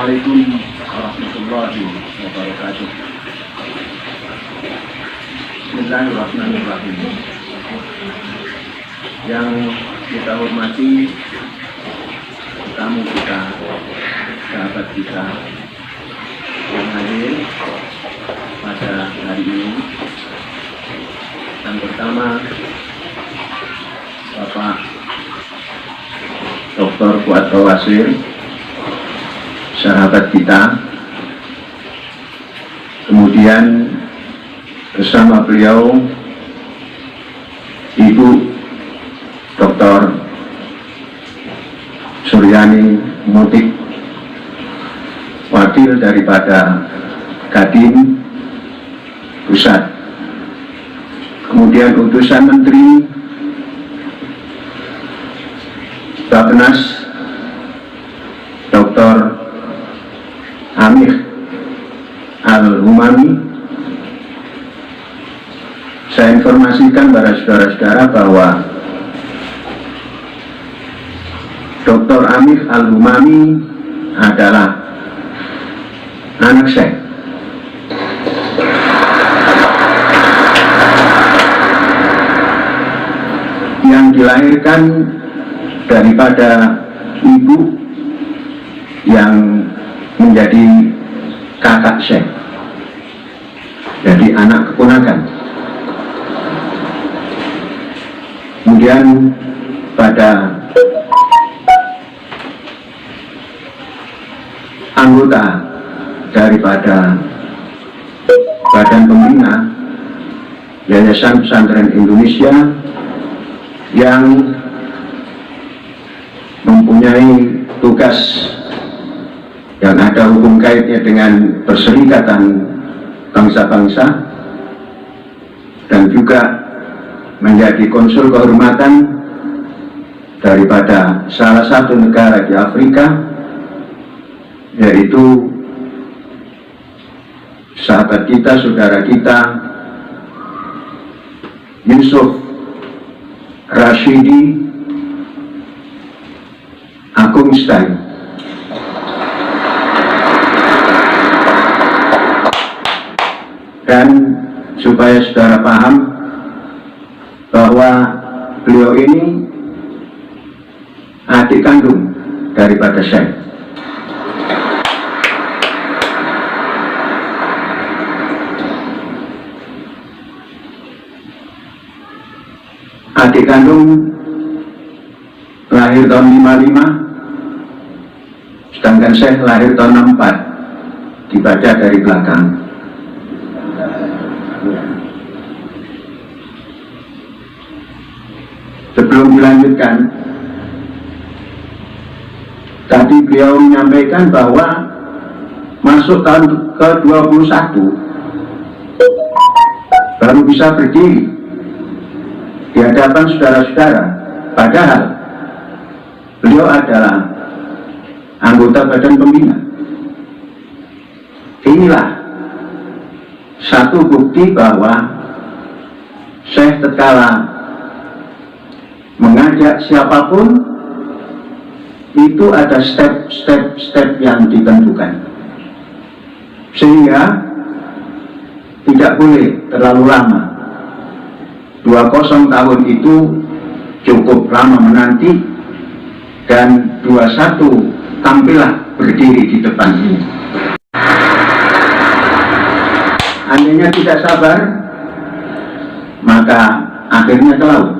Assalamualaikum warahmatullahi wabarakatuh. Bismillahirrahmanirrahim. Yang kita hormati tamu kita, sahabat kita yang hadir pada hari ini. Yang pertama, Bapak Dr. Fuad Bawasir, sahabat kita. Kemudian bersama beliau Ibu Dr. Suryani Mutik, wakil daripada Kadin Pusat. Kemudian utusan Menteri Bappenas Dr. Amir Al-Humami. Saya informasikan pada saudara-saudara bahwa Dr. Amir Al-Humami adalah anak saya. Yang dilahirkan daripada ibu yang menjadi kakak saya, jadi anak keponakan. Kemudian pada anggota daripada Badan Pembina Yayasan Pesantren Indonesia yang mempunyai tugas yang ada hukum kaitnya dengan perserikatan bangsa-bangsa dan juga menjadi konsul kehormatan daripada salah satu negara di Afrika, yaitu sahabat kita, saudara kita Yusuf Rashidi Akungstein. Dan supaya saudara paham bahwa beliau ini adik kandung daripada saya. Adik kandung lahir tahun 55, sedangkan saya lahir tahun 64, dibaca dari belakang. Sebelum dilanjutkan, tadi beliau menyampaikan bahwa masuk tahun ke-21 baru bisa berdiri di hadapan saudara-saudara, padahal beliau adalah anggota Badan Pembina. Inilah satu bukti bahwa saya tatkala mengajak siapapun itu ada step yang ditentukan, sehingga tidak boleh terlalu lama. 20 tahun itu cukup lama menanti, dan 21 tampillah berdiri di depan ini. Andainya tidak sabar, maka akhirnya ke laut.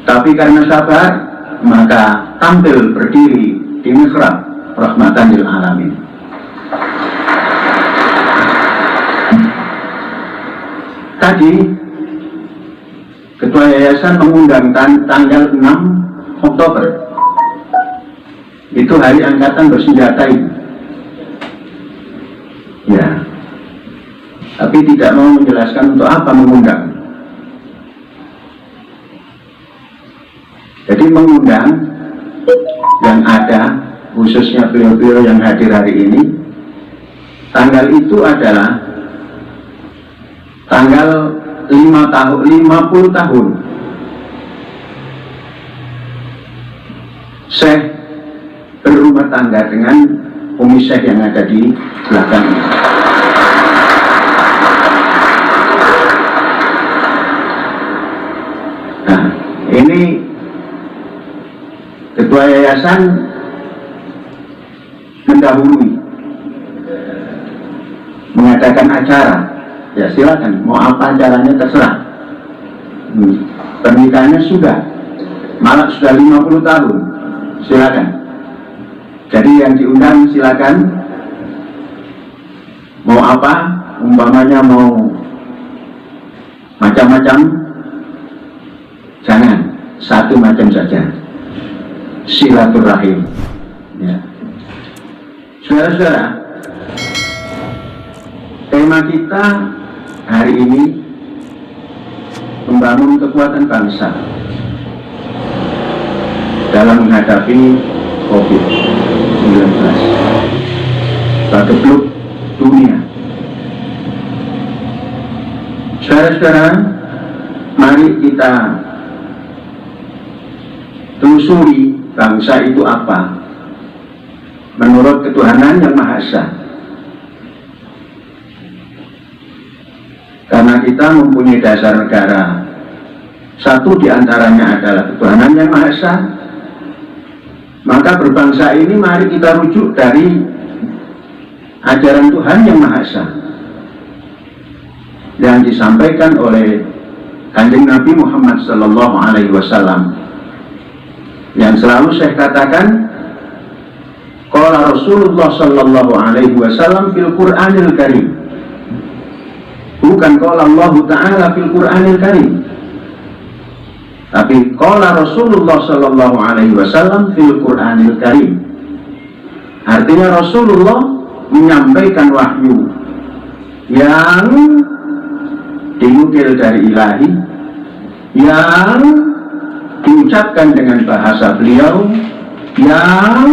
Tapi karena sabar, maka tampil berdiri di mihrab rahmatan lil alamin. Tadi Ketua Yayasan mengundang tanggal 6 Oktober. Itu hari Angkatan Bersenjata ini. Ya. Tapi tidak mau menjelaskan untuk apa mengundang. Jadi mengundang yang ada, khususnya beliau-beliau yang hadir hari ini, tanggal itu adalah tanggal 50 tahun Syekh rumah tangga dengan Umi Syekh yang ada di belakang ini. Nah, ini ketua yayasan mendahului mengadakan acara. Ya silakan, mau apa acaranya terserah. Pernikahannya sudah, malah sudah 50 tahun, silakan. Jadi yang diundang silakan. Mau apa, umpamanya mau macam-macam, jangan, satu macam saja, silaturahim. Ya. Saudara-saudara, tema kita hari ini membangun kekuatan bangsa dalam menghadapi COVID-19 sebagai dunia. Saudara-saudara, mari kita telusuri bangsa itu apa menurut ketuhanan yang Maha Esa. Karena kita mempunyai dasar negara, satu diantaranya adalah ketuhanan yang Maha Esa, maka berbangsa ini mari kita rujuk dari ajaran Tuhan yang Maha Esa yang disampaikan oleh Kanjeng Nabi Muhammad SAW, yang selalu saya katakan, qala Rasulullah SAW fil Qur'anil Karim, bukan qala Allah Ta'ala fil Qur'anil Karim, tapi qala Rasulullah SAW fil Qur'anil Karim. Artinya Rasulullah menyampaikan wahyu yang dinukil dari ilahi, yang diucapkan dengan bahasa beliau, yang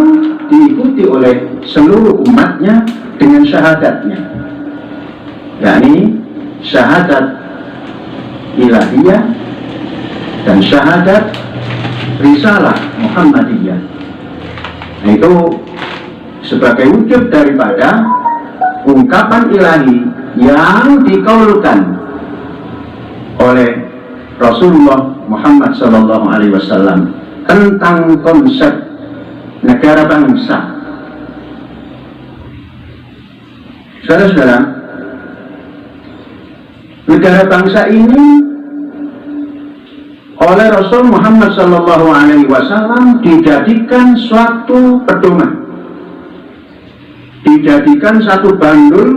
diikuti oleh seluruh umatnya dengan syahadatnya, yakni syahadat ilahiyah dan syahadat risalah Muhammadiyah. Nah, itu sebagai wujud daripada ungkapan ilahi yang dikaulkan oleh Rasulullah Muhammad SAW tentang konsep negara bangsa. Saudara-saudara, negara bangsa ini oleh Rasul Muhammad SAW dijadikan suatu pedoman, dijadikan satu bandul,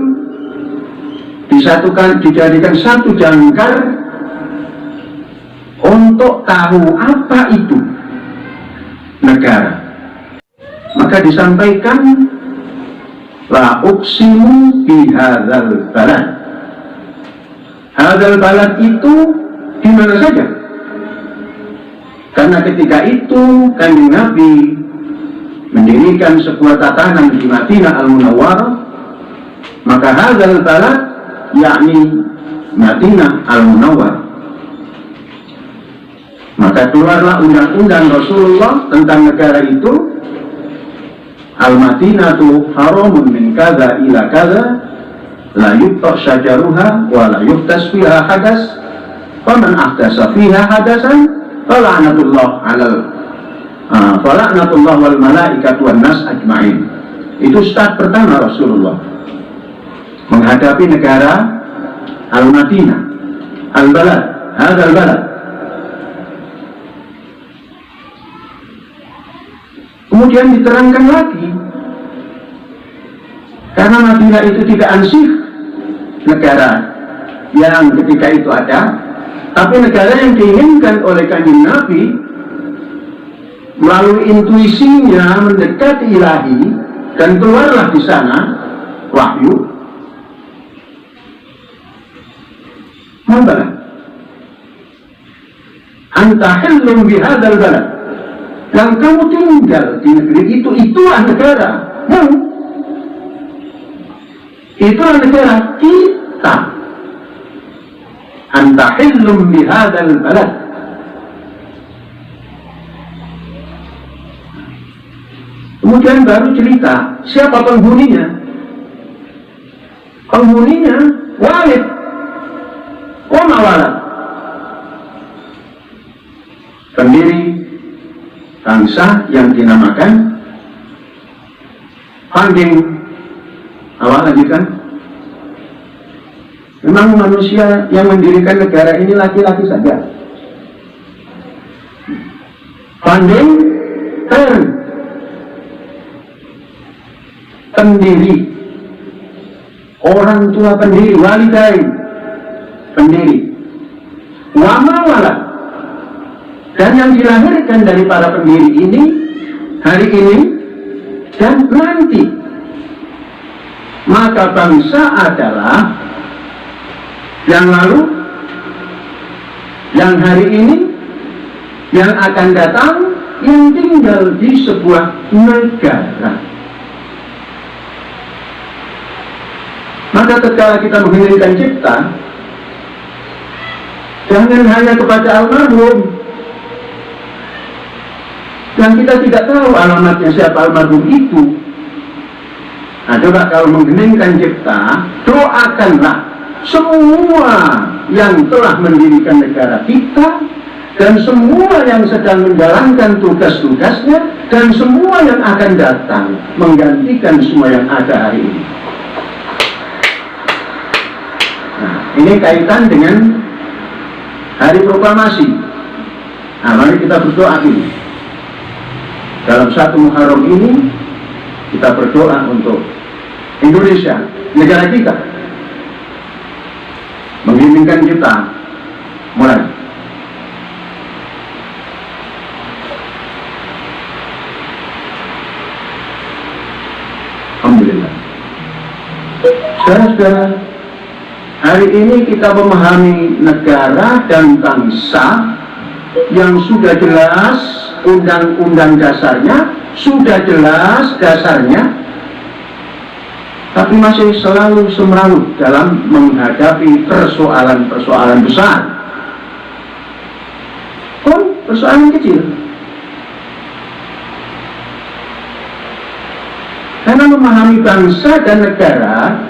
dijadikan satu jangkar untuk tahu apa itu negara. Maka disampaikan la uqsimu bihadzal balad. Hadzal balad itu di mana saja? Karena ketika itu Kanjeng Nabi mendirikan sebuah tatanan di Madinah Al-Munawwarah, maka hadzal balad yakni Madinah Al-Munawwarah. Maka keluarlah undang-undang Rasulullah tentang negara itu, Al-Madinatu haramun min kaza ila kaza, la yubta' syajaruha wa la yuhtas fiha hadas, faman ahdasa fiha hadasan fala'natullah wal malaikatu wan nas ajma'in. Itu start pertama Rasulullah menghadapi negara Al-Madinah, Al-Balad, hadzal balad. Kemudian diterangkan lagi, karena Madinah itu tidak ansih negara yang ketika itu ada, tapi negara yang diinginkan oleh Kanjeng Nabi melalui intuisinya mendekati ilahi, dan keluarlah di sana wahyu. Maka anta hillum bihadzal balad, yang kamu tinggal di negeri itulah negara. Itulah negara kita. Anta hillum bihadzal balad. Kemudian baru cerita siapa penghuninya. Penghuninya Walid Walad, pendiri bangsa yang dinamakan founding. Awal lanjutkan. Memang manusia yang mendirikan negara ini laki-laki saja. Founding pendiri, orang tua pendiri, walidain pendiri, walad, dan yang dilahirkan dari para pendiri ini hari ini dan nanti. Maka bangsa adalah yang lalu, yang hari ini, yang akan datang, yang tinggal di sebuah negara. Maka ketika kita mengheningkan cipta, jangan hanya kepada almarhum, dan kita tidak tahu alamatnya siapa almarhum itu. Nah, coba kalau mengheningkan cipta, doakanlah semua yang telah mendirikan negara kita, dan semua yang sedang menjalankan tugas-tugasnya, dan semua yang akan datang menggantikan semua yang ada hari ini. Nah, ini kaitan dengan hari proklamasi. Nah, mari kita berdoa ini. Dalam 1 Muharram ini, kita berdoa untuk Indonesia, negara kita, mengheningkan kita mulai. Alhamdulillah. Saudara-saudara, hari ini kita memahami negara dan bangsa yang sudah jelas undang-undang dasarnya, sudah jelas dasarnya, tapi masih selalu semrawut dalam menghadapi persoalan-persoalan besar pun persoalan kecil. Karena memahami bangsa dan negara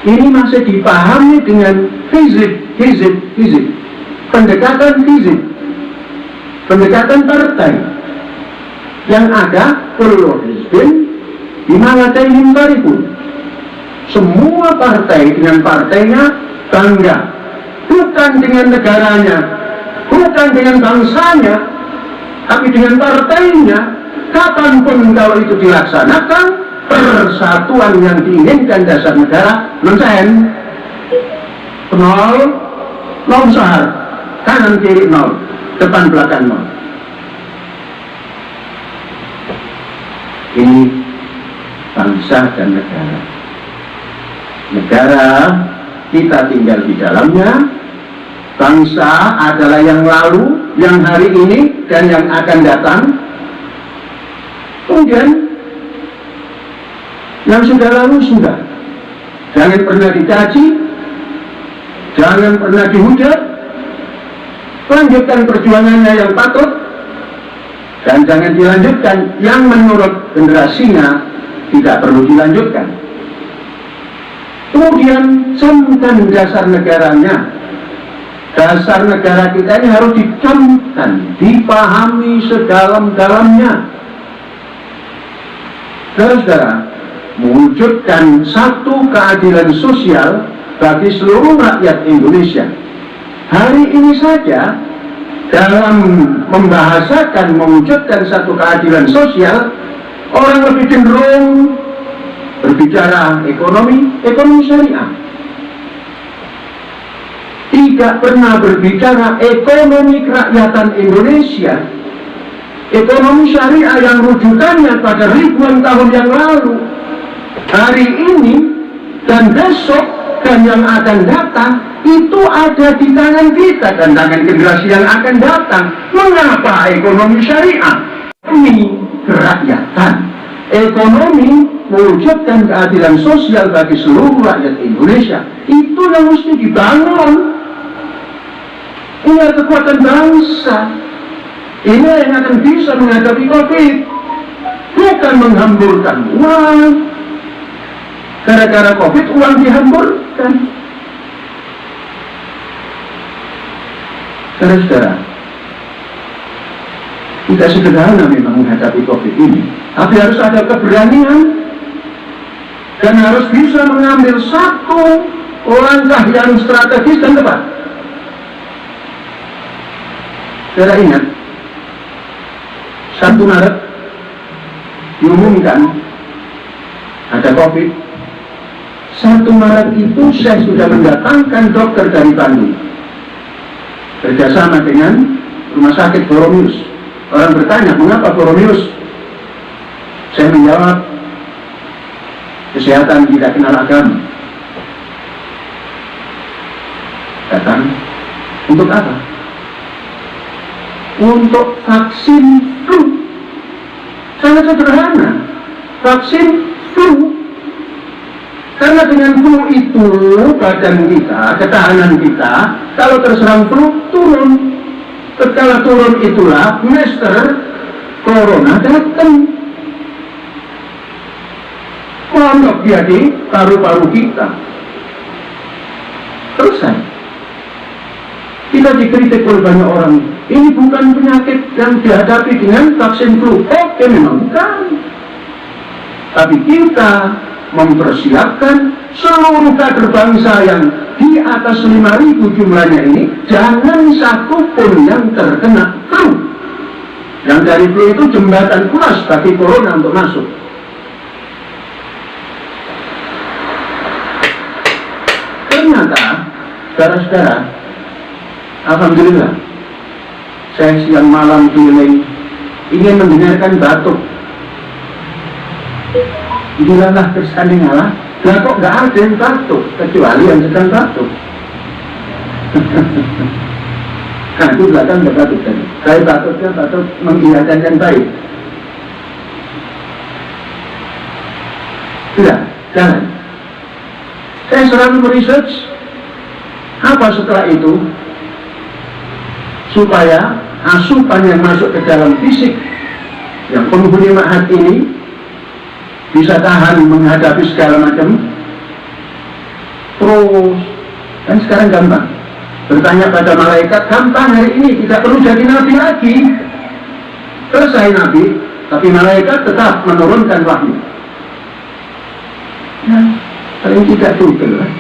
ini masih dipahami dengan hizib, pendekatan hizib, pendekatan partai yang ada kullu hizbin bima ladaihim farihun. Semua partai dengan partainya bangga, bukan dengan negaranya, bukan dengan bangsanya, tapi dengan partainya. Kapanpun kalau itu dilaksanakan, persatuan yang diinginkan dasar negara nonsen, nol besar, kanan kiri nol, depan belakang nol. Ini bangsa dan negara. Negara kita tinggal di dalamnya, bangsa adalah yang lalu, yang hari ini, dan yang akan datang. Kemudian yang sudah lalu sudah, jangan pernah dikaji, jangan pernah dihujat, lanjutkan perjuangannya yang patut, dan jangan dilanjutkan yang menurut generasinya tidak perlu dilanjutkan. Kemudian camkan dasar negaranya. Dasar negara kita ini harus dicamkan, dipahami sedalam-dalamnya. Saudara-saudara, mewujudkan satu keadilan sosial bagi seluruh rakyat Indonesia. Hari ini saja, dalam membahasakan mewujudkan satu keadilan sosial, orang lebih cenderung berbicara ekonomi syariah. Tidak pernah berbicara ekonomi kerakyatan Indonesia, ekonomi syariah yang rujukannya pada ribuan tahun yang lalu, hari ini dan besok dan yang akan datang itu ada di tangan kita dan tangan generasi yang akan datang. Mengapa ekonomi syariah? Ekonomi kerakyatan, ekonomi mewujudkan keadilan sosial bagi seluruh rakyat Indonesia, itu yang mesti dibangun. Ini kekuatan bangsa. Ini yang akan bisa menghadapi COVID. bukan menghamburkan uang. Gara-gara COVID uang dihamburkan. Saudara-saudara, tidak sederhana memang menghadapi COVID ini, tapi harus ada keberanian dan harus bisa mengambil satu langkah yang strategis dan tepat. Saudara ingat, 1 Maret diumumkan ada COVID. 1 Maret itu saya sudah mendatangkan dokter dari Bandung kerjasama dengan Rumah Sakit Boromius. Orang bertanya, mengapa Boromius? Saya menjawab, kesehatan tidak kenal agama. Datang untuk apa? Untuk vaksin flu. Sangat sederhana, vaksin flu. Karena dengan flu itu badan kita, ketahanan kita, kalau terserang flu turun. Ketika turun itulah Master Corona datang. Mondok dia di paru-paru kita. Selesai. Kita dikritik oleh banyak orang. Ini bukan penyakit yang dihadapi dengan vaksin flu. Oke, memang bukan. Tapi kita mempersiapkan seluruh kader bangsa yang di atas 5.000 jumlahnya ini, jangan satupun yang terkena flu. Yang dari flu itu jembatan kelas bagi corona untuk masuk. Ternyata, saudara-saudara, alhamdulillah, saya siang malam keliling ingin mendengarkan batuk. Inilah kersane Allah. Lah kok nggak ada yang batuk kecuali yang sedang batuk. Nah itu belakang nggak batuk tadi. Saya batuknya batuk mengiyakan yang baik. Tidak, jangan. Saya selalu meresearch apa setelah itu supaya asupan yang masuk ke dalam fisik yang penghuni ma'had ini bisa tahan menghadapi segala macam. Terus kan sekarang gampang bertanya pada malaikat, gampang hari ini, tidak perlu jadi nabi lagi, selesai nabi, tapi malaikat tetap menurunkan wahyu. Nah, paling tidak Google lah.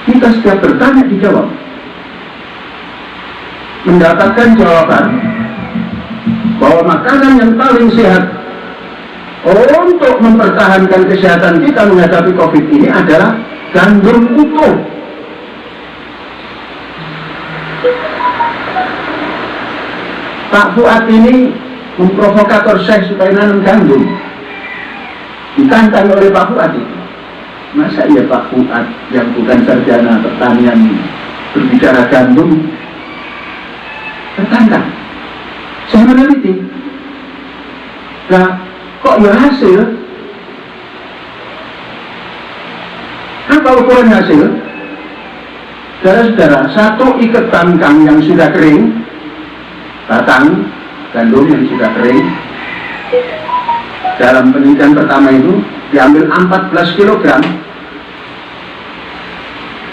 Kita setiap bertanya dijawab, mendapatkan jawaban bahwa makanan yang paling sehat untuk mempertahankan kesehatan kita menghadapi COVID ini adalah gandum utuh. Pak Fuad ini memprovokator saya supaya nanam gandum. Ditantang oleh Pak Fuad itu. Masa iya Pak Fuad yang bukan sarjana pertanian berbicara gandum? Tertantang. Saya meneliti. Nah, kok ya hasil? Apa ukuran hasil? Saudara-saudara, satu ikat tangkang yang sudah kering, batang gandum yang sudah kering, dalam penelitian pertama itu diambil 14 kg.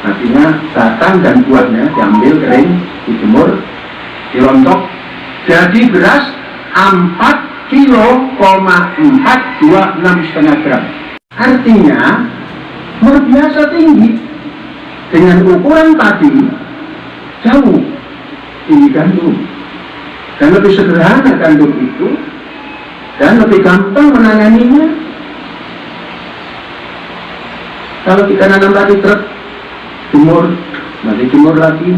Artinya batang dan buahnya diambil kering, dijemur, dirontok, jadi beras 4,426,5 gram. Artinya luar biasa tinggi. Dengan ukuran tadi jauh tinggi gandum. Dan lebih sederhana gandum itu, dan lebih gampang menanganinya. Kalau kita nanam tadi truk, jemur, nanti jemur lagi,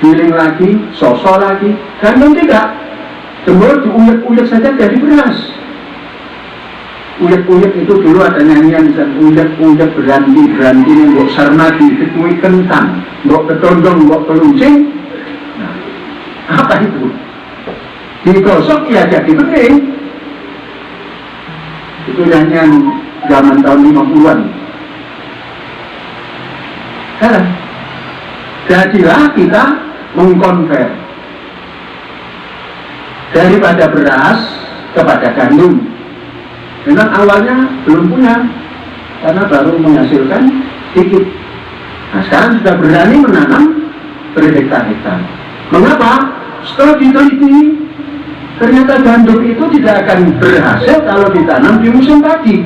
giling lagi, sosok lagi. Gandum tidak, jemur diuyek-uyek saja jadi beras. Uyek-uyek itu dulu ada nyanyian, uyek-uyek berhenti nih, mbok sarmadi, ketui kentang, mbok ketondong, mbok keluncing. Nah, apa itu? Digosok ya jadi bening. Itu nyanyian zaman tahun 50-an. Sekarang jadilah kita mengkonvert daripada beras kepada gandum. Memang awalnya belum punya, karena baru menghasilkan sedikit. Nah, sekarang sudah berani menanam berhektar-hektar. Mengapa? Setelah diteliti, ternyata gandum itu tidak akan berhasil kalau ditanam di musim padi.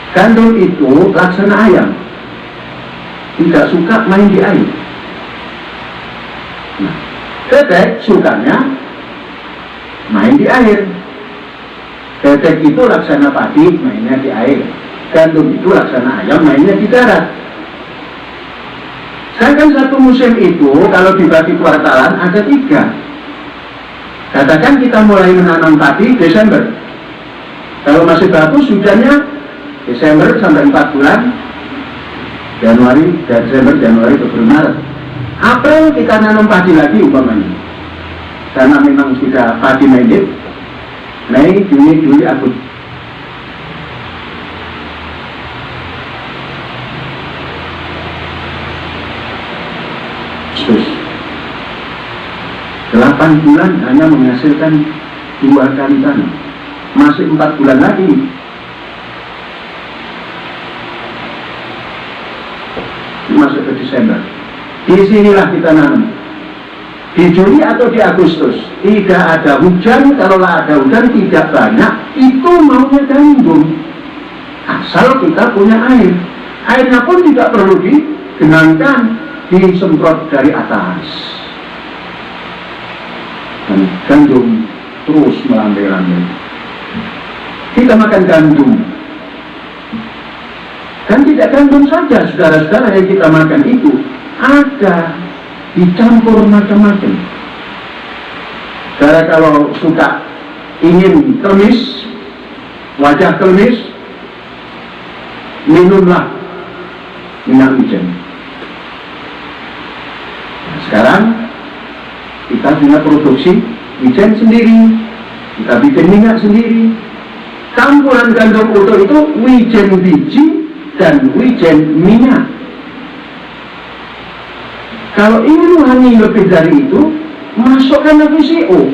Gandum itu laksana ayam, tidak suka main di air. Nah, bebek sukanya main di air. Bebek itu laksana padi, mainnya di air. Gandum itu laksana ayam, mainnya di darat. Sedangkan satu musim itu kalau dibagi kuartalan ada 3. Katakan kita mulai menanam padi Desember. Kalau masih bagus hujannya Desember sampai 4 bulan, Januari, Desember, Januari, Februari, Maret. April kita nanam padi lagi umpamanya, karena memang sudah padi minded. Mei, Juni, Juli, Agustus. Terus 8 bulan hanya menghasilkan 2 kali tanam, masih 4 bulan lagi. Masuk ke Desember. Disinilah kita nanam. Di Juli atau di Agustus tidak ada hujan. Kalau ada hujan tidak banyak, itu maunya gandum. Asal kita punya air. Airnya pun tidak perlu digenangkan, disemprot dari atas. Dan gandum terus melambai-lambai. Kita makan gandum. Dan tidak gandum saja, saudara-saudara, yang kita makan itu ada dicampur macam-macam. Saudara kalau suka ingin kelmis, wajah kelmis, minumlah minyak wijen. Nah, sekarang kita punya produksi wijen sendiri, kita bikin minyak sendiri. Campuran gandum utuh itu wijen biji dan wijen minyak. Kalau ingin wangi lebih dari itu, masukkan VCO.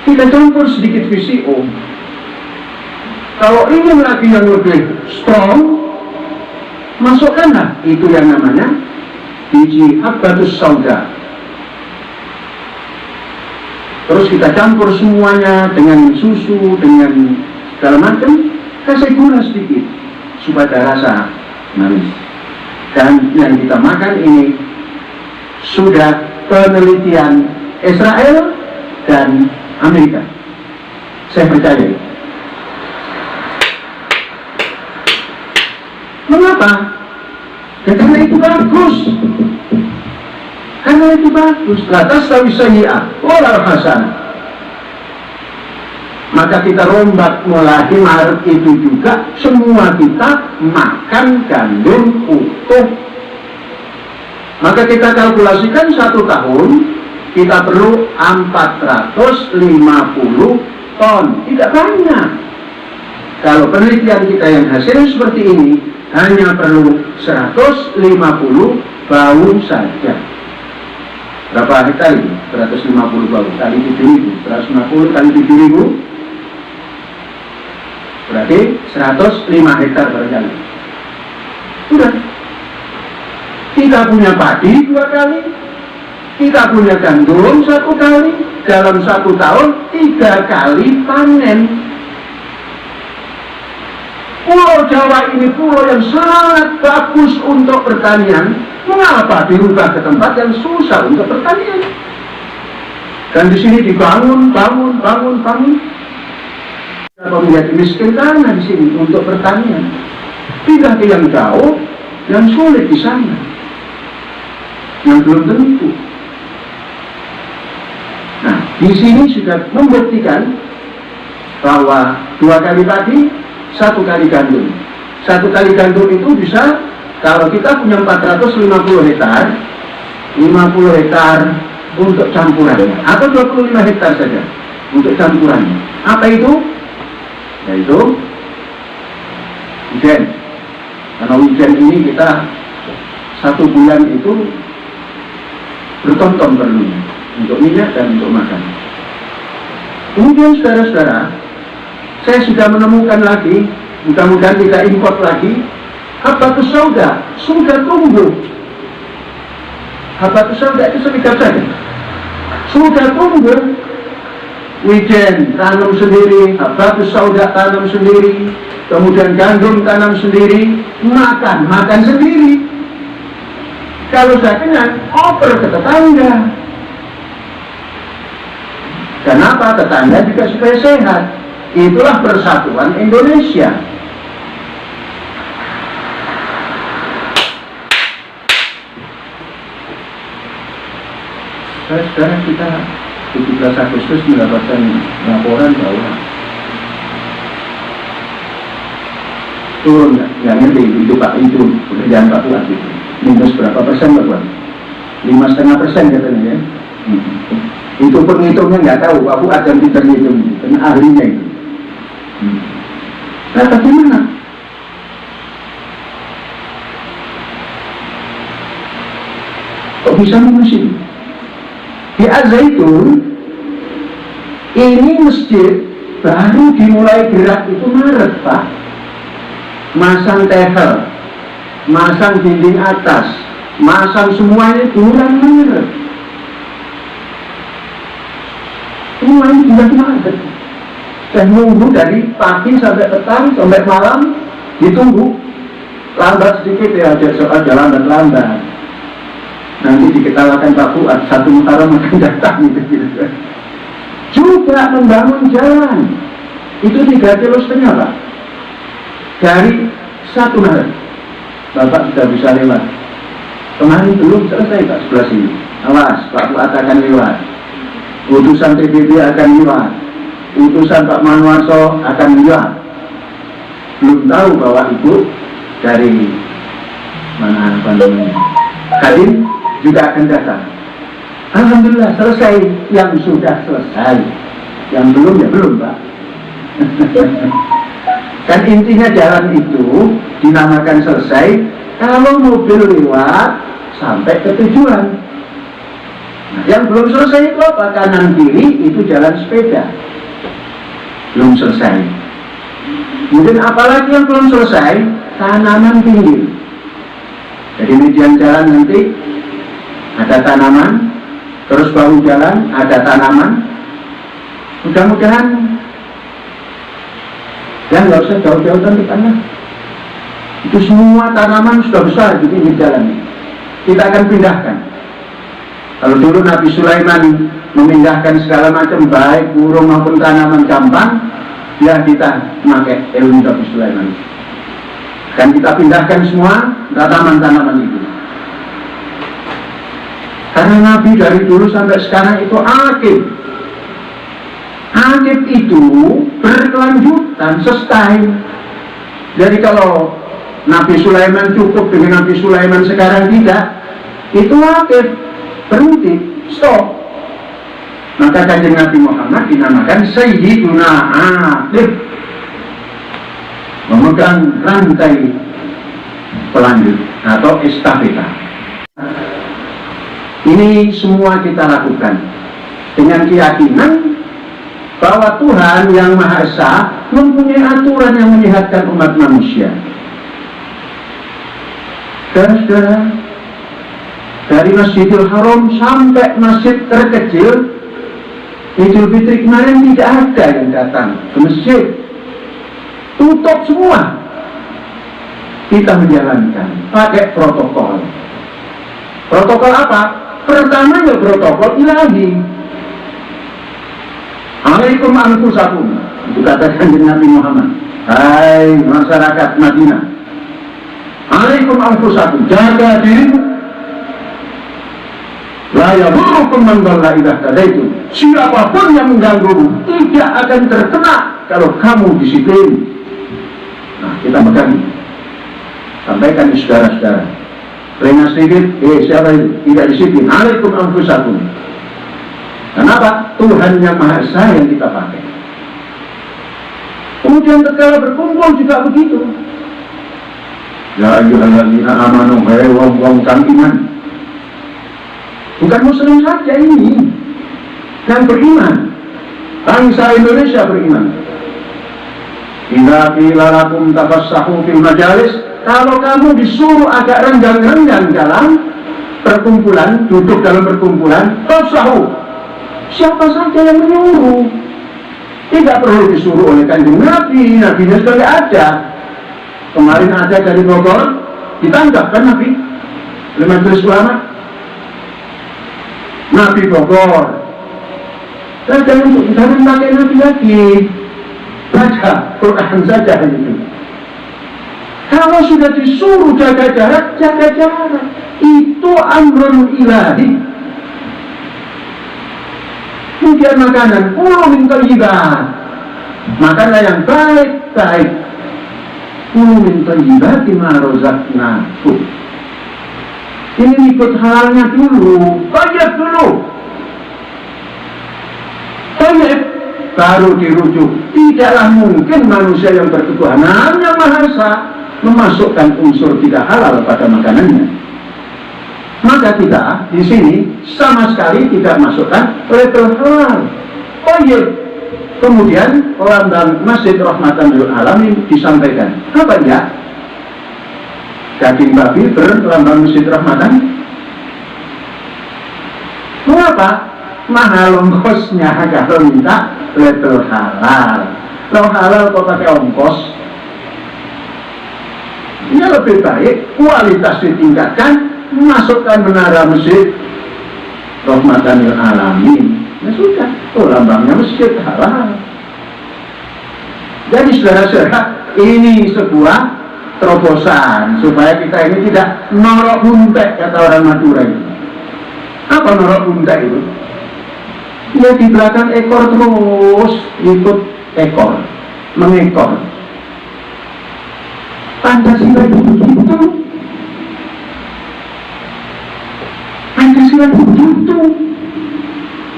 Kita campur sedikit VCO. Kalau ingin lagi yang lebih strong, masukkanlah itu yang namanya biji habbatus sauda. Terus kita campur semuanya dengan susu, dengan segala macam, kasih gula sedikit supaya ada rasa manis. Dan yang kita makan ini sudah penelitian Israel dan Amerika. Saya percaya. Mengapa? Ya, karena itu bagus. Karena itu bagus. La tastawi sayyi'ah wala hasanah. Maka kita rombak mulai Maret itu juga semua kita makan gandum utuh. Maka kita kalkulasikan 1 tahun kita perlu 450 ton. Tidak banyak. Kalau penelitian kita yang hasilnya seperti ini, hanya perlu 150 baung saja. Berapa hektar itu? 150 baung kali 7.000. 150 kali 7.000 berarti 105 hektar barangkali. Sudah. Kita punya padi 2 kali, kita punya gandum 1 kali, dalam 1 tahun 3 kali panen. Pulau Jawa ini pulau yang sangat bagus untuk pertanian. Mengapa dirubah ke tempat yang susah untuk pertanian? Dan di sini dibangun. Kalau menjadi miskin karena di sini untuk pertanian. Pindah ke yang jauh, yang sulit di sana, yang belum tentu. Nah, di sini sudah membuktikan bahwa 2 kali padi, 1 kali gandum. 1 kali gandum itu bisa, kalau kita punya 450 hektar, 50 hektar untuk campurannya, atau 25 hektar saja untuk campurannya. Apa itu? Yaitu wijen. Karena wijen ini kita 1 bulan itu bertonton perlunya. untuk minyak dan untuk makan. Kemudian saudara-saudara, saya sudah menemukan lagi, mudah-mudahan tidak import lagi, habatus sauda sudah tumbuh. Habatus sauda itu sedikit saja, sudah tumbuh. Wijen tanam sendiri, habatus sauda tanam sendiri, kemudian gandum tanam sendiri, makan sendiri. Kalau saya kenyang, oper ke tetangga. Kenapa? Tetangga juga supaya sehat. Itulah persatuan Indonesia. Sekarang kita 17 Agustus mendapatkan laporan bahwa turun, nggak ngerti itu Pak, itu pekerjaan Pak Fuad itu minus berapa persen Pak Fuad? 5,5% katanya ya. Itu penghitungnya nggak tahu, Pak Fuad yang pintar ngitung, karena ahlinya itu. Nah, bagaimana? Kok bisa minus itu? Di Al-Zaitun ini masjid baru dimulai gerak itu Maret Pak. Masang tefel, masang dinding atas, masang semuanya bulan Maret. Semuanya bulan Maret. Dan nunggu dari pagi sampai petang sampai malam, ditunggu. Lambat sedikit ya, ada lambat-lambat. Nanti diketawakan Pak Fuad, satu Muharram akan datang gitu. Juga membangun jalan itu 3,5 kilo Pak, dari 1 Maret Bapak sudah bisa lewat. Kemarin belum selesai Pak, sebelah sini. Awas, Pak Fuad akan lewat, utusan PBB akan lewat, utusan Pak Manwarso akan lewat. Belum tahu bahwa Ibu dari mana namanya Kadin juga akan datang. Alhamdulillah selesai yang sudah selesai, yang belum ya belum Pak. Kan intinya jalan itu dinamakan selesai kalau mobil lewat sampai ke tujuan. Nah, yang belum selesai itu apa? Kanan kiri itu jalan sepeda, belum selesai. Kemudian apalagi yang belum selesai? Tanaman pinggir. Jadi median jalan nanti ada tanaman, terus bahu jalan ada tanaman. Mudah-mudahan dan nggak usah jauh-jauh ke tengah. Itu semua tanaman sudah besar di pinggir jalan. Kita akan pindahkan. Kalau dulu Nabi Sulaiman memindahkan segala macam baik burung maupun tanaman gampang, ya kita memakai ilmu Nabi Sulaiman. Dan kita pindahkan semua tanaman-tanaman itu. Karena Nabi dari dulu sampai sekarang itu akib. Akib itu berkelanjutan, sustain. Jadi kalau Nabi Sulaiman cukup dengan Nabi Sulaiman sekarang tidak, itu akib, berhenti, stop. Maka Kanjeng Nabi Muhammad dinamakan Sayyiduna Akib, memegang rantai pelanjut atau estafeta. Ini semua kita lakukan dengan keyakinan bahwa Tuhan yang Maha Esa mempunyai aturan yang menyehatkan umat manusia. Saudara-saudara, dari Masjidil Haram sampai masjid terkecil, Idul Fitri kemarin tidak ada yang datang ke masjid. Tutup semua. Kita menjalankan pakai protokol. Protokol apa? Pertama ya protokol ilahi. Alaikum anfusakum, itu katakan Nabi Muhammad. Hai masyarakat Madinah, alaikum anfusakum, jaga dirimu. La yadurukum man dhalla idza tadaitum. Siapapun yang mengganggumu tidak akan terkena kalau kamu disiplin. Nah, kita pegang. Sampaikan di saudara-saudara. Lengah sedikit, siapa itu? Tidak disiplin. Alaikum anfusakum. Kenapa? Tuhan yang Maha Esa yang kita pakai. Kemudian tatkala berkumpul juga begitu. Ya ayyuhalladzina amanu, hai wong-wong kang iman. Bukan muslim saja ini. yang beriman. Bangsa Indonesia beriman. Idza qila lakum tafassahu fil majalis, kalau kamu disuruh agak renggang-renggang dalam perkumpulan, duduk dalam perkumpulan, tafassahu. Siapa saja yang menyuruh? Tidak perlu disuruh oleh Kanjeng Nabi, Nabinya sudah tidak ada. Kemarin ada dari Bogor, ditangkap kan Nabi oleh Majelis Ulama. Nabi Bogor, dan jangan pakai Nabi lagi, baca Quran saja itu. Kalau sudah disuruh jaga jarak, jaga jarak. Itu amrun ilahi. Kemudian makanan, minta ibadah. Makanlah yang baik-baik. Minta ibadah bima rozaqnakum. Ini ikut halalnya dulu, banyak dulu. Banyak baru dirujuk. Tidaklah mungkin manusia yang berketuhanan yang Maha Esa memasukkan unsur tidak halal pada makanannya. Maka kita di sini sama sekali tidak masukkan label halal. Kemudian lambang Masjid Rahmatan lil Alamin disampaikan. Apa ya? Daging babi berlambang Masjid Rahmatan. Mengapa? Mahal ongkosnya kalau minta label halal. Kalau halal kok pakai ongkos? Ya lebih baik kualitas ditingkatkan, masukkan menara Masjid Rahmatan lil Alamin. Ya sudah, lambangnya masjid halal. Jadi saudara-saudara, ini sebuah terobosan supaya kita ini tidak norok huntek, kata orang Madura itu. Apa norok huntek itu? Ya di belakang ekor terus ikut ekor, mengekor. Pancasila itu begitu. Pancasila itu begitu.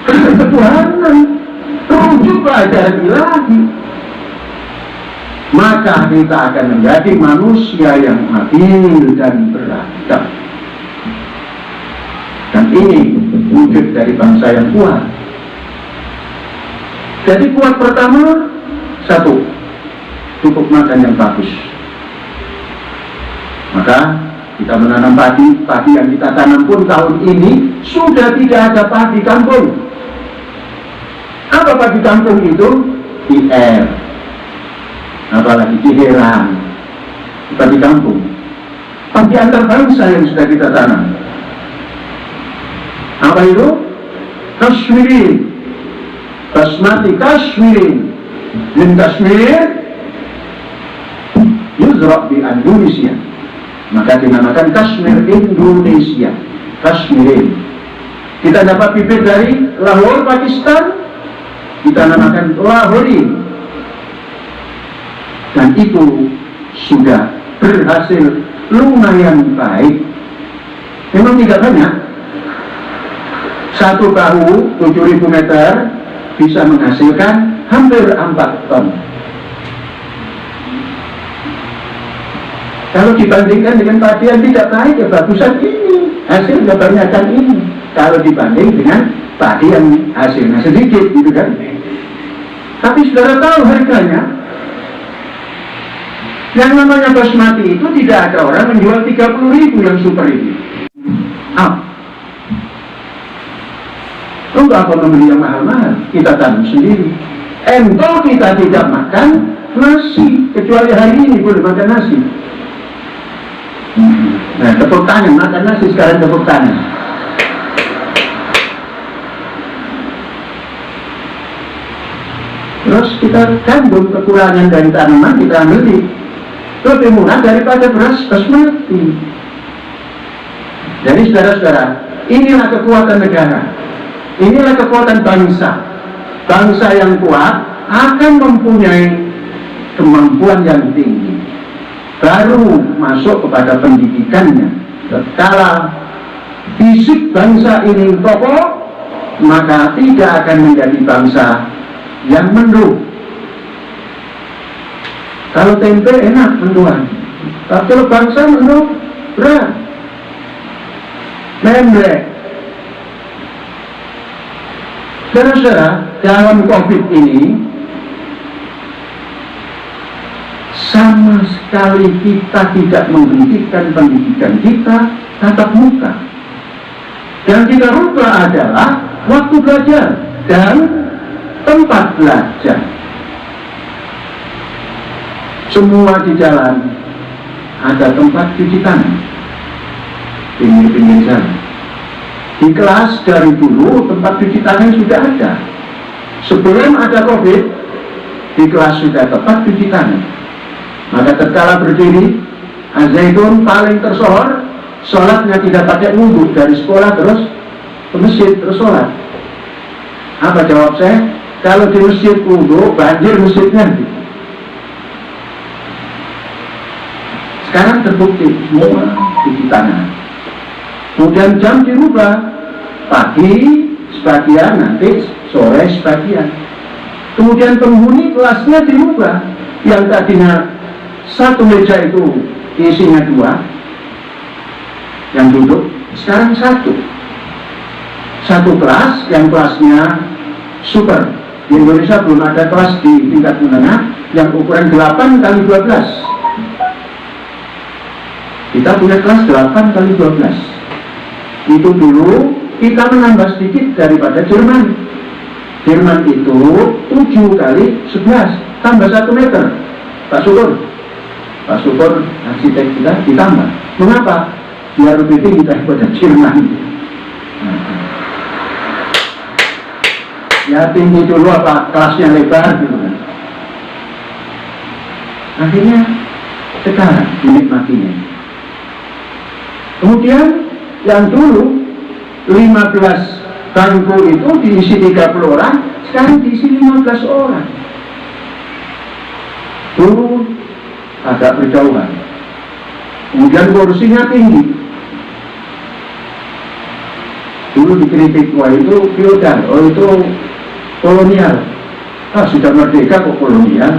Ketuhanan, rujuk pelajaran ilahi. Maka kita akan menjadi manusia yang adil dan beradab. Dan ini wujud dari bangsa yang kuat. Jadi kuat pertama, satu, cukup makan yang bagus. Maka kita menanam padi yang kita tanam pun tahun ini sudah tidak ada padi kampung. Apa padi kampung itu? IR, apalagi Ciherang, padi kampung. Padi antar bangsa yang sudah kita tanam. Apa itu? Kashmirin, basmati Kashmirin, min Kashmir, yuzra' di Indonesia. Maka dinamakan Kashmir Indonesia, Kashmirin. Kita dapat bibit dari Lahore, Pakistan, kita namakan Lahori. Dan itu sudah berhasil lumayan baik. Memang tidak banyak. Satu bahu 7.000 meter bisa menghasilkan hampir 4 ton. Kalau dibandingkan dengan padi yang tidak baik, ya bagusan ini, hasil kebanyakan ini. Kalau dibanding dengan padi yang hasilnya sedikit, gitu kan? Tapi saudara tahu harganya? Yang namanya basmati itu tidak ada orang menjual 30.000 yang super ini. Untuk apa membeli yang mahal-mahal? Kita tanam sendiri. Entol kita tidak makan nasi, kecuali hari ini boleh makan nasi. Nah, tepuk tangan, makan nasi sekarang tepuk tangan. Terus kita kandung kekurangan dari tanaman, kita beli lebih murah daripada beras basmati. Jadi saudara-saudara, inilah kekuatan negara, inilah kekuatan bangsa. Bangsa yang kuat akan mempunyai kemampuan yang tinggi. Baru masuk kepada pendidikannya. Tatkala fisik bangsa ini kokoh, maka tidak akan menjadi bangsa yang menduh. Kalau tempe enak menduan, tapi kalau bangsa menduh berat, memblek. Saudara, dalam COVID ini sama sekali kita tidak menghentikan pendidikan kita tatap muka. Yang kita rubah adalah waktu belajar dan tempat belajar. Semua di jalan ada tempat cuci tangan, pinggir-pinggir jalan. Di kelas dari dulu tempat cuci tangan sudah ada. Sebelum ada COVID, di kelas sudah tempat cuci tangan. Maka tatkala berdiri, Al-Zaitun paling tersohor, sholatnya tidak pakai wudhu, dari sekolah terus ke masjid terus sholat. Apa jawab saya? Kalau di masjid wudhu, banjir masjidnya. Sekarang terbukti semua cuci tangan. Kemudian jam dirubah, pagi sebagian, nanti sore sebagian. Kemudian penghuni kelasnya dirubah, yang tadinya satu meja itu isinya 2 yang duduk, sekarang satu kelas, yang kelasnya super. Di Indonesia belum ada kelas di tingkat menengah yang ukuran 8 kali 12. Kita punya kelas 8 kali 12. Itu dulu kita menambah sedikit daripada Jerman. Jerman itu 7 kali 11 tambah 1 meter. Pak Syukur arsitek kita ditambah. Mengapa? Biar lebih tinggi daripada Jerman. Ya tinggi dulu apa kelasnya lebar gitu kan. Akhirnya sekarang dinikmatinya. Kemudian yang dulu 15 bangku itu diisi 30 orang, sekarang diisi 15 orang. Dulu agak berjauhan. Kemudian kursinya tinggi. Dulu dikritik, wah itu feodal, oh itu kolonial. Sudah merdeka kok kolonial.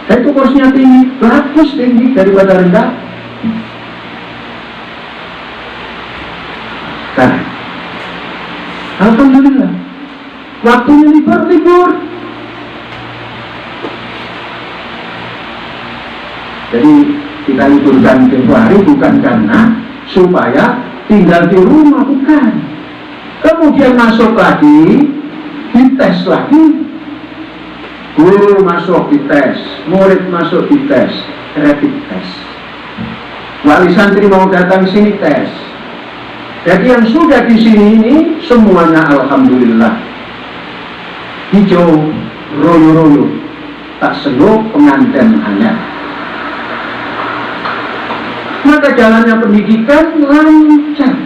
Itu kursinya tinggi, bagus tinggi daripada rendah. Nah, alhamdulillah, waktunya libur. Jadi kita liburkan Februari bukan karena supaya tinggal di rumah, bukan. Kemudian masuk lagi, dites lagi. Guru masuk dites, murid masuk dites, rapid test. Wali santri mau datang sini tes. Jadi yang sudah di sini ini semuanya alhamdulillah hijau, royo-royo, tak seluruh pengantin anyar. Maka jalannya pendidikan lancar.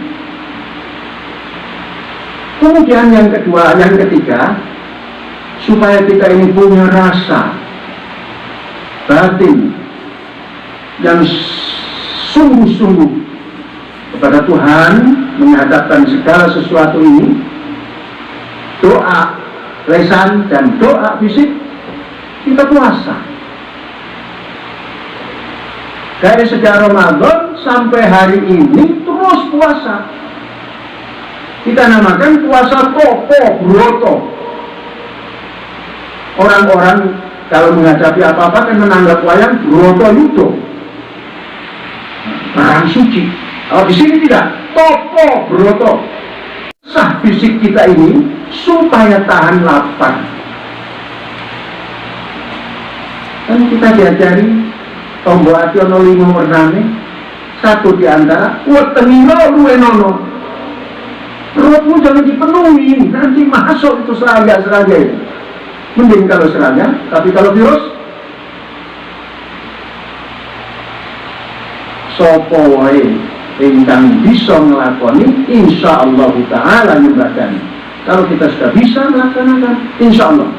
Kemudian yang kedua, yang ketiga, supaya kita ini punya rasa batin yang sungguh-sungguh kepada Tuhan, menghadapkan segala sesuatu ini, doa lisan dan doa fisik, kita puasa. Dari sejak Ramadan sampai hari ini terus puasa. Kita namakan puasa Topo Broto. Orang-orang kalau menghadapi apa-apa kan menanggap wayang Broto Yudo, perang suci. Oh, di sini tidak, Topo Broto. Sah fisik kita ini supaya tahan lapar. Kan kita diajari tombo ati ono 5 wernane, satu di antara wetengino luwe nono. Perutmu jangan dipenuhi, nanti masuk itu serangga itu. Mending kalau serangga, tapi kalau virus, sopo wae ingkang bisa ngelakoni, insya Allah ta'ala nyembadani. Kalau kita sudah bisa melaksanakan, insya Allah.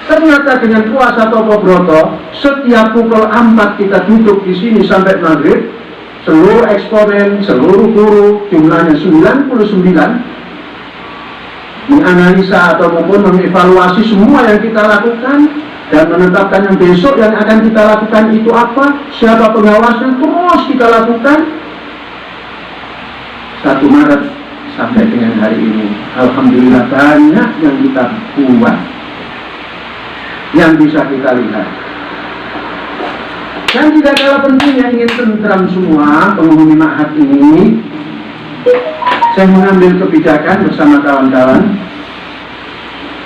Ternyata dengan puasa Topo Broto, setiap pukul 4 kita duduk di sini sampai maghrib, seluruh eksponen, seluruh guru, jumlahnya 99, menganalisa atau maupun mengevaluasi semua yang kita lakukan dan menetapkan yang besok yang akan kita lakukan itu apa, siapa pengawasnya, terus kita lakukan. 1 Maret sampai dengan hari ini. Alhamdulillah banyak yang kita buat, yang bisa kita lihat. Dan tidak kalah pentingnya ingin tentram semua penghuni ma'had ini, saya mengambil kebijakan bersama kawan-kawan.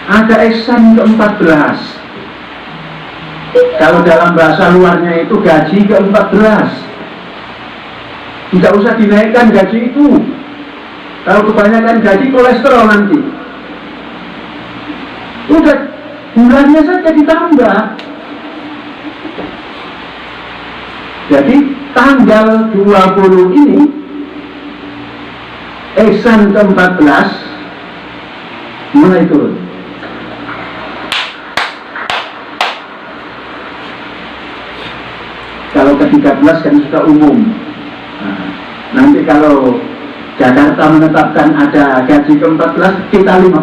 Ada ihsan ke-14. Kalau dalam bahasa luarnya itu gaji ke-14. Tidak usah dinaikkan gaji itu. Kalau kebanyakan gaji kolesterol nanti. Udah bulannya saja ditambah. Jadi tanggal 20 ini ihsan ke-14 mulai turun. Kalau ke-13 kan sudah umum. Nah, nanti kalau Jakarta menetapkan ada gaji ke-14, kita 15.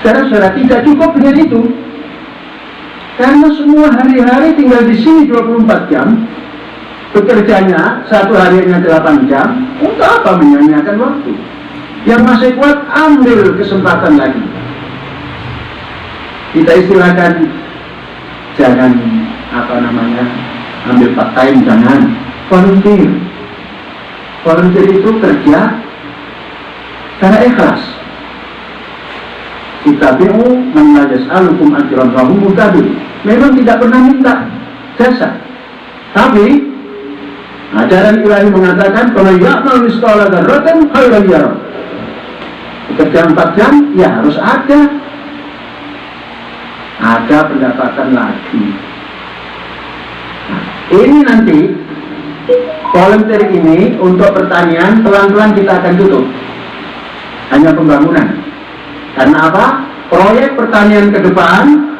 Saudara-saudara, tidak cukup dengan itu. Karena semua hari-hari tinggal di sini 24 jam, bekerjanya satu harinya 8 jam, untuk apa menyanyiakan waktu? Yang masih kuat ambil kesempatan lagi. Kita istilahkan jangan ambil part time, jangan volunteer. Volunteer itu kerja karena ikhlas. Kita bi'u man la yas'alukum ajran wa hum muhtadun. Memang tidak pernah minta jasa, tapi ajaran ilahi mengatakan kalau ya'mal misqala dzarratin khairan yarah. Bekerja 4 jam, ya harus ada pendapatan lagi. Nah, ini nanti volunteer ini untuk pertanian pelan-pelan kita akan tutup, hanya pembangunan. Karena apa? Proyek pertanian ke depan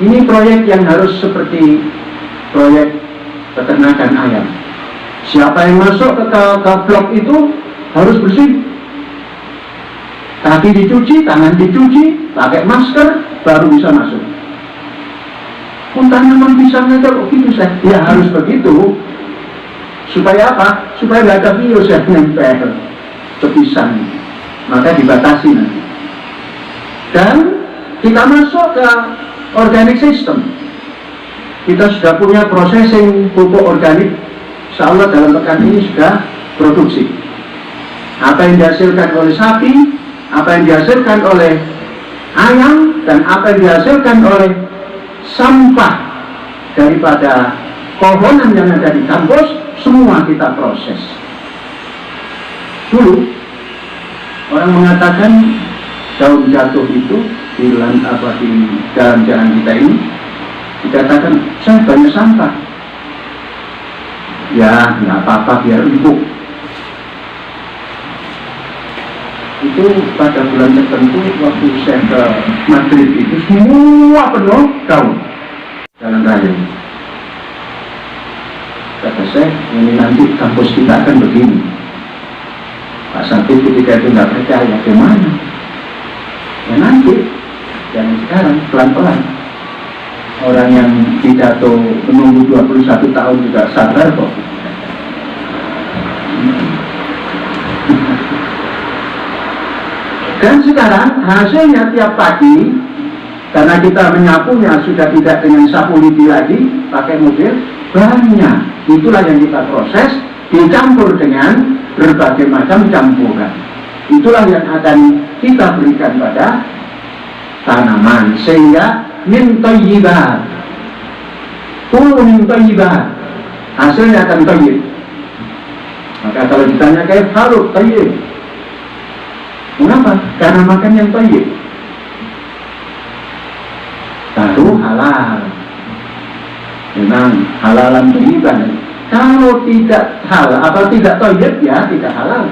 ini proyek yang harus seperti proyek peternakan ayam. Siapa yang masuk ke blok itu harus bersih. Kaki dicuci, tangan dicuci, pakai masker, baru bisa masuk. Tanaman pisang aja kok gitu, ya harus begitu. Supaya apa? Supaya nggak ada virus yang nempel ke pisang. Maka dibatasi nanti. Dan kita masuk ke organic system. Kita sudah punya processing pupuk organik. Insya Allah dalam pekan ini sudah produksi. Apa yang dihasilkan oleh sapi, apa yang dihasilkan oleh ayam, dan apa yang dihasilkan oleh sampah daripada pohonan yang ada di kampus, semua kita proses. Dulu orang mengatakan daun jatuh itu di dalam jalan kita ini, dikatakan saya banyak sampah. Ya nggak apa-apa, biar empuk. Itu pada bulan tertentu waktu saya ke Madrid itu semua penuh daun jalan raya. Kata saya, ini nanti kampus kita akan begini. Pak Sabit ketika itu nggak percaya, gimana? Ya nanti, jangan sekarang, pelan-pelan. Orang yang pidato menunggu 21 tahun juga sadar kok. Dan sekarang hasilnya tiap pagi, karena kita menyapunya sudah tidak dengan sapu lidi lagi, pakai mobil, banyak. Itulah yang kita proses, dicampur dengan berbagai macam campuran. Itulah yang akan kita berikan pada tanaman, sehingga min thayyibat, min thayyibat, hasilnya akan thayyib. Maka kalau ditanya kayak harus thayyib, mengapa? Karena makan yang thayyib. Baru halal. Memang halalan thayyiban. Kalau tidak halal atau tidak thayyib, ya tidak halal.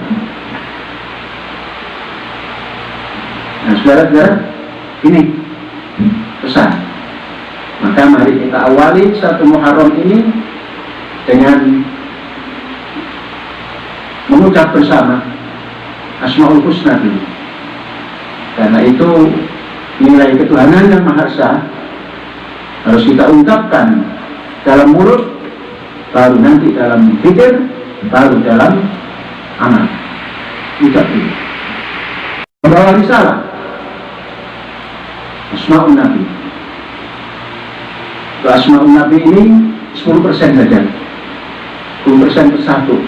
Nah, saudara-saudara, ini pesan. Maka mari kita awali 1 Muharram ini dengan mengucap bersama Asmaul Husna dulu. Karena itu nilai ketuhanan yang Maha Esa harus kita ungkapkan dalam mulut, baru nanti dalam pikir, baru dalam amal. Ucap ini membawa risalah Asma'un Nabi. Asma'un Nabi ini 10% saja, 10% per satu,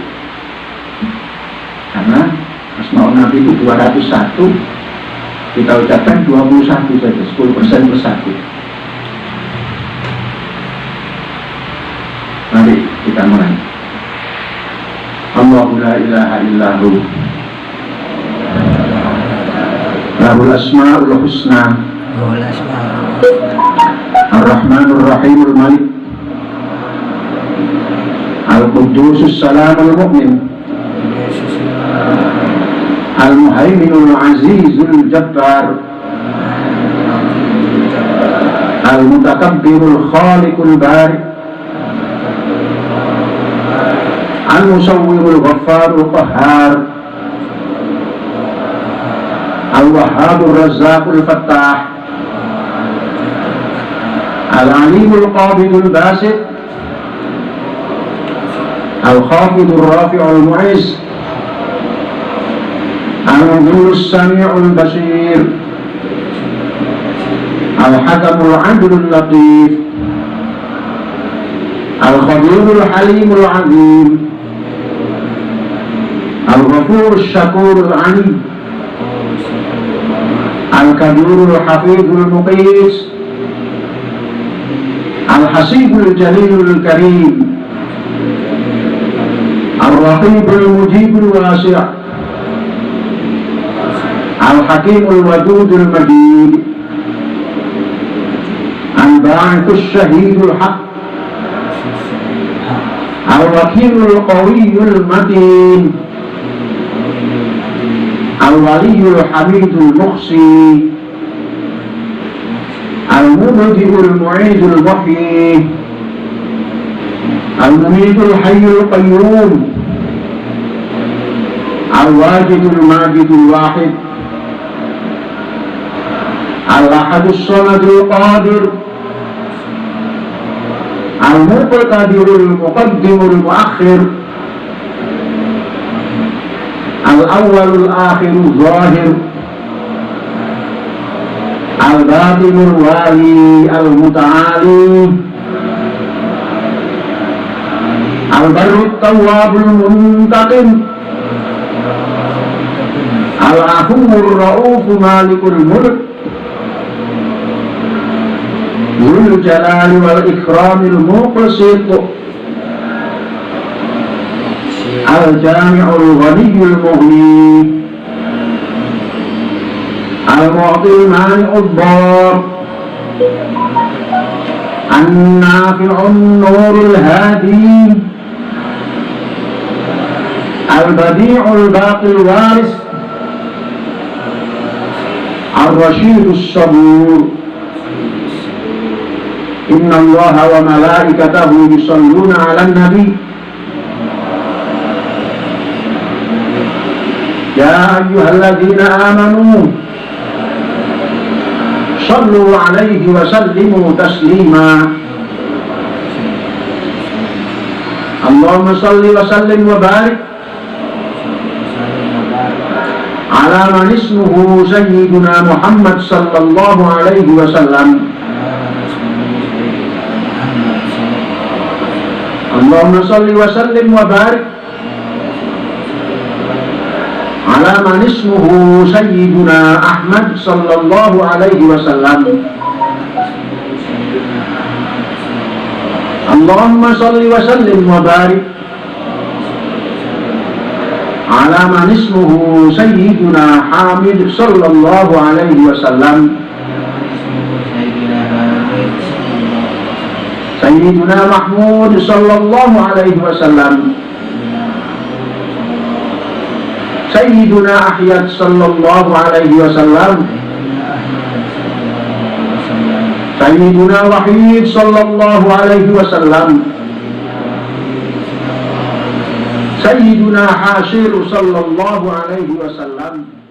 karena Asma'un Nabi itu 201, kita ucapkan 21 saja, 10% per satu. Mari kita mulai. Allahu la ilaha illahu lahul asma'ul husna ar-rahmanur rahimul malik al-qudusus salamul mu'min al-muhaiminul azizul jabbar al-mutakabbirul khaliqul bari al-musawwirul ghaffarul qahhar al-wahhabur razzaqul fattah al-alimul qabidul basit al-khafidul rafi'ul mu'izz al-mudhillus sami'ul basir al-hakamul adlul latif al-khabirul halimul azim al-ghafurus syakurul alim al-kabirul hafidhul muqis al-hasibul jalilul karim al-raqibul mujibul wasi' al-hakimul wadudul majid al-ba'ithus syahidul haq al-wakilul qawiyul matin al-waliyul hamidul muhsi al-mubdi'ul mu'idul muhyi al-mumidul hayyul qayyum al-wajidul majidul wahid al-ahadus samadul qadir al-muqtadirul muqaddimul muakhir al-awwalul akhirul zahir al-batinul wali al-muta'ali al-barrut tawwabul muntaqim al-afuwur ra'ufu malikul mulk Dzul jalali wal ikramil muqsit al-jami'ul ghaniyul mughni al-mu'til mani'ud dar an-nafi'un nurul hadi al-badi'ul baqil waris ar-rasyidus sabur. Inna Allaha wa malaikatahu yusalluna 'alan nabi ya ayyuhalladzina amanu sallu 'alaihi wa sallimu taslima. Allahumma salli wa sallim wa barik ala man ismuhu sayyiduna Muhammad sallallahu alaihi wasallam. Allahumma salli wa sallim wa barik ala man ismuhu sayyiduna Ahmad sallallahu alaihi wasallam. Allahumma salli wa sallim wa barik ala man ismuhu sayyiduna Hamid sallallahu alaihi wasallam. Sayyiduna Mahmud sallallahu alaihi wasallam. Sayyiduna Ahyad sallallahu alaihi wasallam. Sayyiduna Wahid sallallahu alaihi wasallam. Sayyiduna Hashir sallallahu alaihi wasallam.